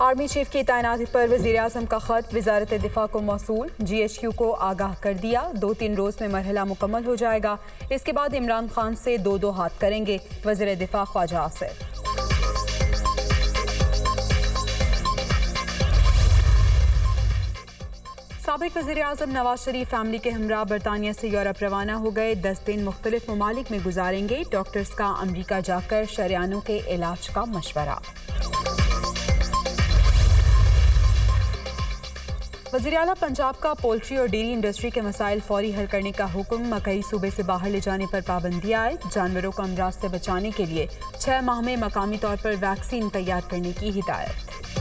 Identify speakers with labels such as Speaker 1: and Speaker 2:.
Speaker 1: Army chief की तैनाती पर वज़ीर-ए-आज़म का खत वज़ारत दिफा को मौसूल। GHQ को आगाह कर दिया, 2-3 रोज में मरहला मुकम्मल हो जाएगा। इसके बाद इमरान खान से दो हाथ करेंगे। वज़ीर दिफा ख्वाजा आसिफ। साबिक वज़ीर-ए-आज़म नवाज शरीफ फैमिली के हमरा बरतानिया से यूरोप रवाना हो गए। 10 दिन मुख्तलिफ ममालिक में गुजारेंगे। डॉक्टर्स का अमरीका जाकर शरियानों के इलाज का मशवरा। वज़ीर आला पंजाब का पोल्ट्री और डेयरी इंडस्ट्री के मसाइल फौरी हल करने का हुक्म। मकई सूबे से बाहर ले जाने पर पाबंदी आए। जानवरों को अमराज से बचाने के लिए 6 माह में मकामी तौर पर वैक्सीन तैयार करने की हिदायत।